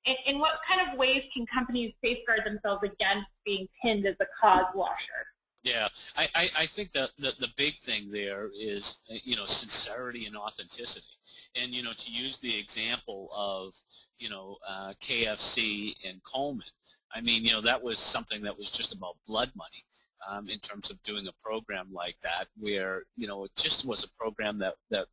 S1: In what kind of ways can companies safeguard themselves against being pinned as a cause washer?
S2: Yeah, I think the big thing there is, sincerity and authenticity. And, to use the example of, KFC and Coleman, I mean, that was something that was just about blood money in terms of doing a program like that where, it just was a program that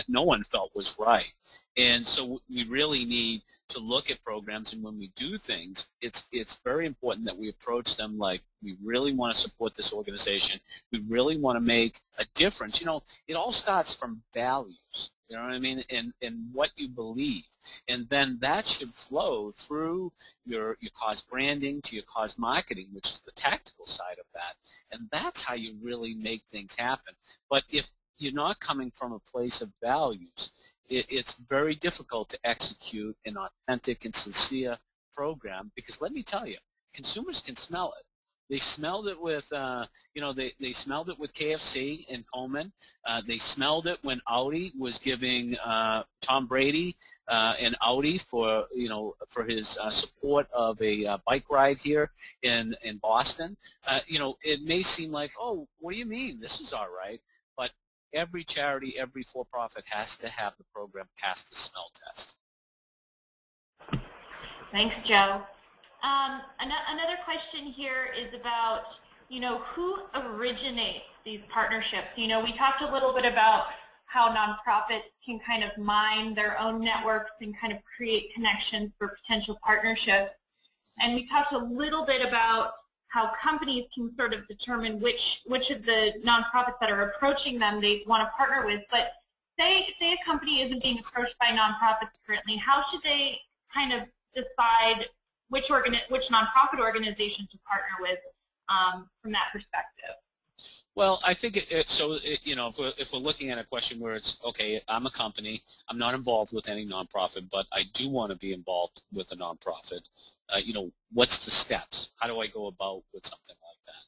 S2: no one felt was right. And so we really need to look at programs, and when we do things, it's very important that we approach them like we really want to support this organization. We really want to make a difference. It all starts from values, you know what I mean, and what you believe. And then that should flow through your cause branding to your cause marketing, which is the tactical side of that. And that's how you really make things happen. But if you're not coming from a place of values, it's very difficult to execute an authentic and sincere program, because let me tell you, consumers can smell it. They smelled it with, they smelled it with KFC and Coleman. They smelled it when Audi was giving Tom Brady an Audi for his support of a bike ride here in Boston. It may seem like, oh, what do you mean? This is all right. But every charity, every for-profit has to have the program pass the smell test.
S1: Thanks, Joe. Another question here is about, who originates these partnerships? We talked a little bit about how nonprofits can kind of mine their own networks and kind of create connections for potential partnerships. And we talked a little bit about how companies can sort of determine which of the nonprofits that are approaching them they want to partner with. But say a company isn't being approached by nonprofits currently, how should they kind of decide which nonprofit organization to partner with from that perspective?
S2: Well, I think if we're looking at a question where it's, okay, I'm a company, I'm not involved with any nonprofit, but I do want to be involved with a nonprofit, what's the steps? How do I go about with something like that?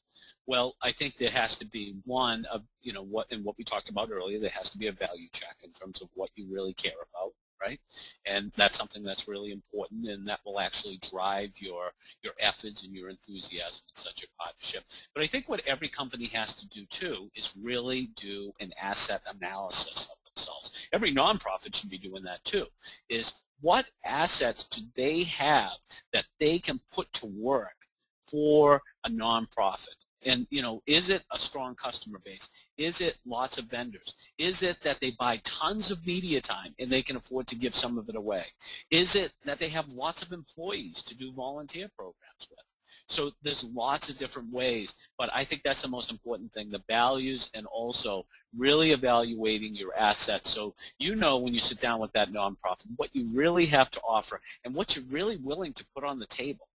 S2: Well, I think there has to be one of, what we talked about earlier, there has to be a value check in terms of what you really care about. Right? And that's something that's really important, and that will actually drive your efforts and your enthusiasm in such a partnership. But I think what every company has to do too is really do an asset analysis of themselves. Every nonprofit should be doing that too, is what assets do they have that they can put to work for a nonprofit? And, is it a strong customer base? Is it lots of vendors? Is it that they buy tons of media time and they can afford to give some of it away? Is it that they have lots of employees to do volunteer programs with? So there's lots of different ways, but I think that's the most important thing, the values, and also really evaluating your assets so when you sit down with that nonprofit what you really have to offer and what you're really willing to put on the table.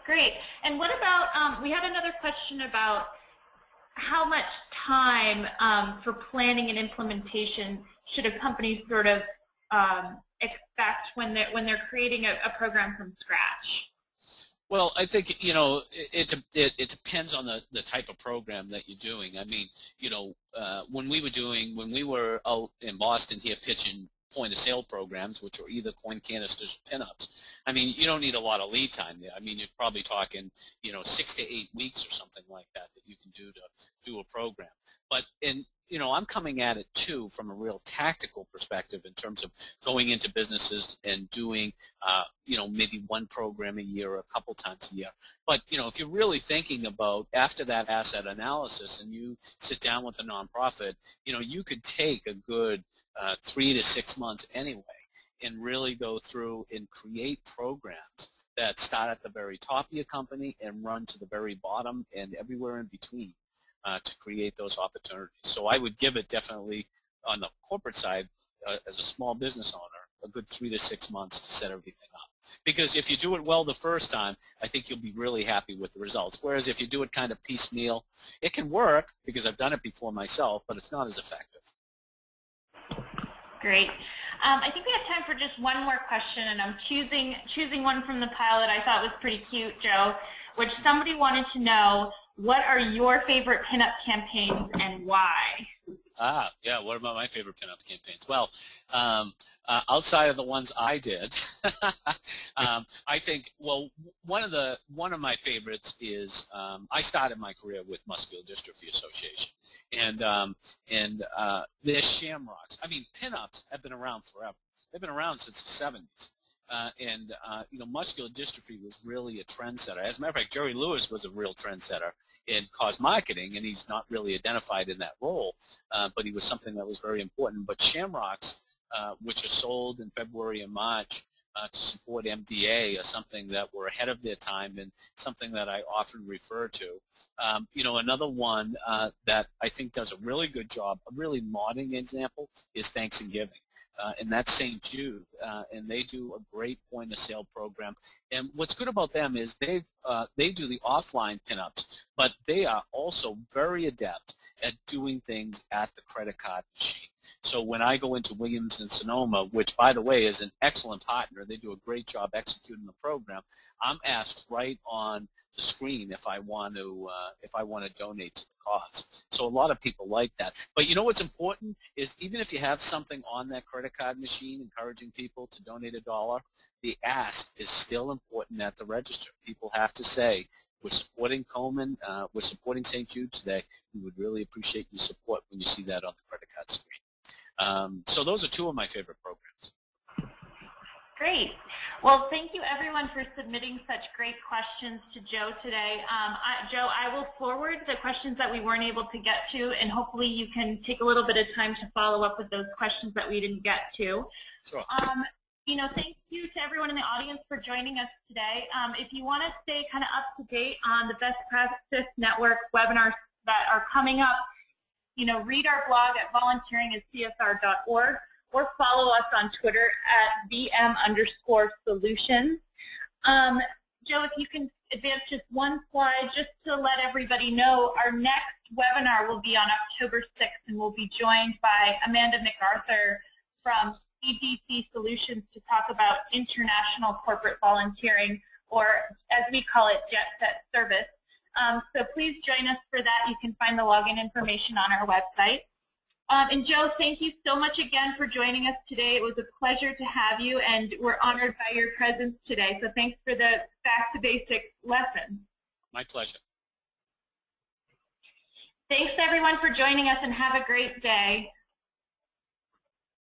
S1: Great. And what about, we had another question about how much time for planning and implementation should a company sort of expect when they're creating a program from scratch?
S2: Well, I think, it depends on the type of program that you're doing. I mean, when we were out in Boston here pitching point-of-sale programs, which are either coin canisters or pinups, I mean, you don't need a lot of lead time there. I mean, you're probably talking, 6 to 8 weeks or something like that you can do to do a program. But I'm coming at it too from a real tactical perspective in terms of going into businesses and doing, maybe one program a year or a couple times a year. But, if you're really thinking about after that asset analysis and you sit down with a nonprofit, you could take a good 3 to 6 months anyway and really go through and create programs that start at the very top of your company and run to the very bottom and everywhere in between. To create those opportunities. So I would give it definitely on the corporate side as a small business owner a good 3 to 6 months to set everything up. Because if you do it well the first time, I think you'll be really happy with the results. Whereas if you do it kind of piecemeal, it can work because I've done it before myself, but it's not as effective.
S1: Great. I think we have time for just one more question, and I'm choosing one from the pile that I thought was pretty cute, Joe, which somebody wanted to know, what are your favorite pinup campaigns and why?
S2: Yeah, what about my favorite pinup campaigns? Well, outside of the ones I did, I think, well, one of my favorites is, I started my career with Muscular Dystrophy Association, and their shamrocks. I mean, pinups have been around forever. They've been around since the 70s. Muscular dystrophy was really a trendsetter. As a matter of fact, Jerry Lewis was a real trendsetter in cause marketing, and he's not really identified in that role, but he was something that was very important. But shamrocks, which are sold in February and March to support MDA, are something that were ahead of their time and something that I often refer to. Another one that I think does a really good job, a really modern example, is Thanks and Giving. And that's St. Jude, and they do a great point-of-sale program. And what's good about them is they do the offline pinups, but they are also very adept at doing things at the credit card machine. So when I go into Williams and Sonoma, which, by the way, is an excellent partner, they do a great job executing the program, I'm asked right on the screen if I want to donate to the cause. So a lot of people like that. But you know what's important is even if you have something on that credit card machine encouraging people to donate $1, the ask is still important at the register. People have to say, we're supporting Komen, we're supporting St. Jude today. We would really appreciate your support when you see that on the credit card screen. So those are two of my favorite programs.
S1: Great. Well, thank you everyone for submitting such great questions to Joe today. Joe, I will forward the questions that we weren't able to get to, and hopefully you can take a little bit of time to follow up with those questions that we didn't get to.
S2: Sure.
S1: Thank you to everyone in the audience for joining us today. If you want to stay kind of up to date on the Best Practice Network webinars that are coming up, read our blog at volunteeringatcsr.org. or follow us on Twitter at @BM_solutions. Joe, if you can advance just one slide, just to let everybody know, our next webinar will be on October 6th, and we'll be joined by Amanda MacArthur from EDC Solutions to talk about international corporate volunteering, or as we call it, Jet Set Service. So please join us for that. You can find the login information on our website. And Joe, thank you so much again for joining us today. It was a pleasure to have you, and we're honored by your presence today. So thanks for the back to basics lesson.
S2: My pleasure.
S1: Thanks everyone for joining us, and have a great day.